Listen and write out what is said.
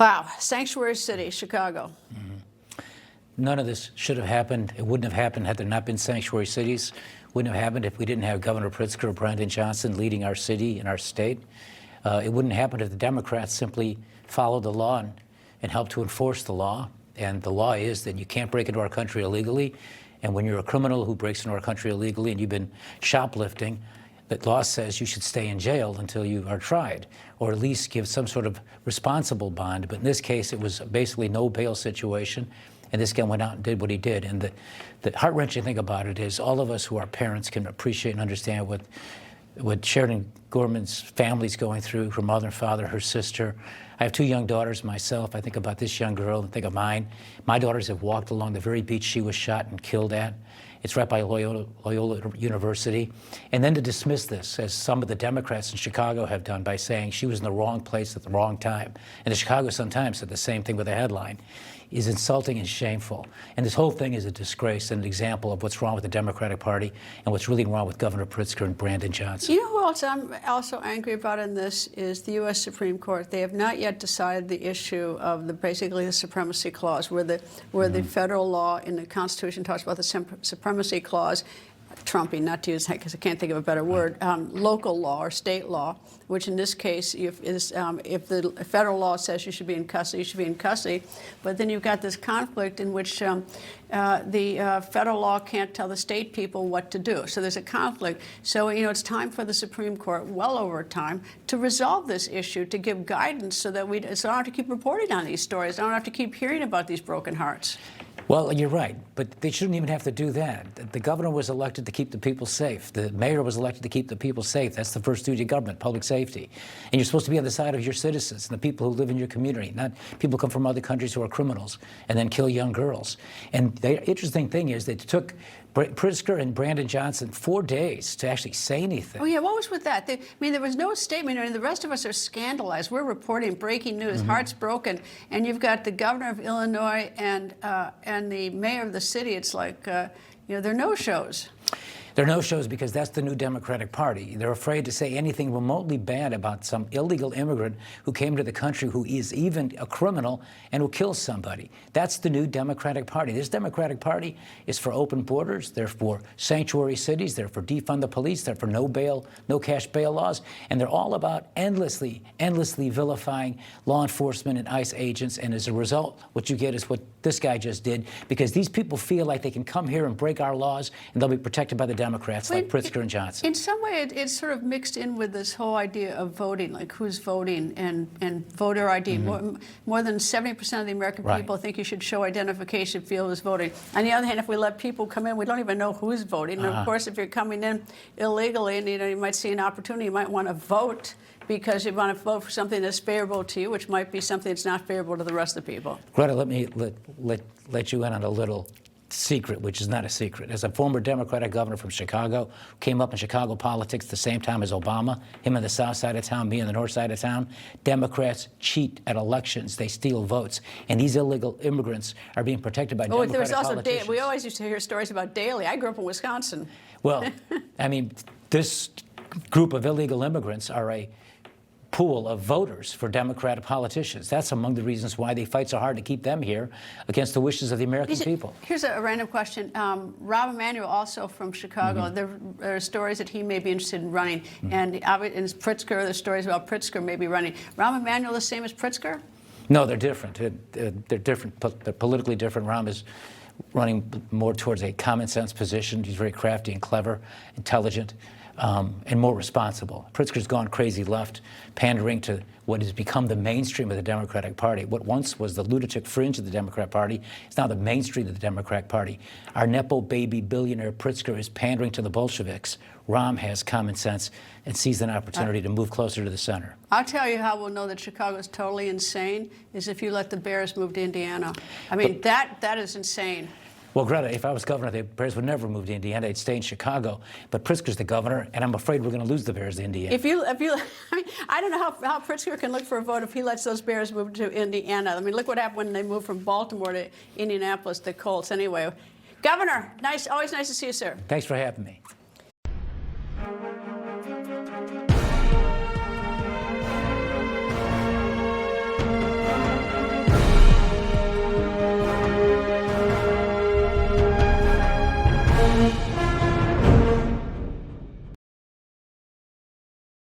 Wow, sanctuary city, Chicago. None of this should have happened. It wouldn't have happened had there not been sanctuary cities. Wouldn't have happened if we didn't have Governor Pritzker or Brandon Johnson leading our city and our state. It wouldn't happen if the Democrats simply followed the law and helped to enforce the law. And the law is that you can't break into our country illegally. And when you're a criminal who breaks into our country illegally and you've been shoplifting, the law says you should stay in jail until you are tried, or at least give some sort of responsible bond. But in this case, it was basically no bail situation. And this guy went out and did what he did. And the heart-wrenching thing about it is all of us who are parents can appreciate and understand what Sheridan Gorman's family's going through, her mother and father, her sister. I have two young daughters myself. I think about this young girl and think of mine. My daughters have walked along the very beach she was shot and killed at. It's right by Loyola University. And then to dismiss this, as some of the Democrats in Chicago have done by saying she was in the wrong place at the wrong time. And the Chicago Sun-Times said the same thing with a headline, is insulting and shameful. And this whole thing is a disgrace and an example of what's wrong with the Democratic Party and what's really wrong with Governor Pritzker and Brandon Johnson. You know who else I'm also angry about in this is the U.S. Supreme Court. They have not yet decided the issue of basically the Supremacy Clause, where the federal law in the Constitution talks about the Supremacy Clause, trumping, not to use that because I can't think of a better word, local law or state law, which in this case, if the federal law says you should be in custody, you should be in custody. But then you've got this conflict in which the federal law can't tell the state people what to do. So there's a conflict. So, you know, it's time for the Supreme Court, well over time, to resolve this issue, to give guidance so that so I don't have to keep reporting on these stories. I don't have to keep hearing about these broken hearts. Well, you're right, but they shouldn't even have to do that. The governor was elected to keep the people safe. The mayor was elected to keep the people safe. That's the first duty of government, public safety. And you're supposed to be on the side of your citizens and the people who live in your community, not people who come from other countries who are criminals and then kill young girls. And the interesting thing is that it took Pritzker and Brandon Johnson 4 days to actually say anything. Oh, yeah, what was with that? I mean, there was no statement. I mean, the rest of us are scandalized. We're reporting breaking news, hearts broken, and you've got the governor of Illinois and the mayor of the city. It's like, you know, there are no-shows. There are no-shows because that's the new Democratic Party. They're afraid to say anything remotely bad about some illegal immigrant who came to the country who is even a criminal and who kills somebody. That's the new Democratic Party. This Democratic Party is for open borders. They're for sanctuary cities. They're for defund the police. They're for no bail, no cash bail laws. And they're all about endlessly vilifying law enforcement and ICE agents. And as a result, what you get is what this guy just did, because these people feel like they can come here and break our laws and they'll be protected by the Democrats like Pritzker and Johnson. In some way, it's sort of mixed in with this whole idea of voting, like who's voting and voter ID. More than 70% of the American people think you should show identification, feel who's voting. On the other hand, if we let people come in, we don't even know who's voting. And of course, if you're coming in illegally and you might see an opportunity, you might want to vote because you want to vote for something that's favorable to you, which might be something that's not favorable to the rest of the people. Greta, let me let you in on a little secret, which is not a secret. As a former Democratic governor from Chicago, came up in Chicago politics the same time as Obama, him on the south side of town, me on the north side of town, Democrats cheat at elections. They steal votes. And these illegal immigrants are being protected by Democratic there was also politicians. We always used to hear stories about Daley. I grew up in Wisconsin. Well, I mean, this group of illegal immigrants are a pool of voters for Democratic politicians. That's among the reasons why they fight so hard to keep them here against the wishes of the American people. Here's a random question. Rob Emanuel, also from Chicago, there are stories that he may be interested in running. And in Pritzker, there's stories about Pritzker maybe running. Rahm Emanuel the same as Pritzker? No, they're different. They're different. They're politically different. Rahm is running more towards a common sense position. He's very crafty and clever, intelligent, and more responsible. Pritzker's gone crazy left, pandering to what has become the mainstream of the Democratic Party. What once was the lunatic fringe of the Democratic Party is now the mainstream of the Democratic Party. Our Nepo baby billionaire Pritzker is pandering to the Bolsheviks. Rahm has common sense and sees an opportunity to move closer to the center. I'll tell you how we'll know that Chicago is totally insane is if you let the Bears move to Indiana. I mean, that is insane. Well, Greta, if I was governor, the Bears would never move to Indiana. They'd stay in Chicago. But Pritzker's the governor, and I'm afraid we're going to lose the Bears to Indiana. I mean, I don't know how Pritzker can look for a vote if he lets those Bears move to Indiana. I mean, look what happened when they moved from Baltimore to Indianapolis, the Colts. Anyway, Governor, always nice to see you, sir. Thanks for having me.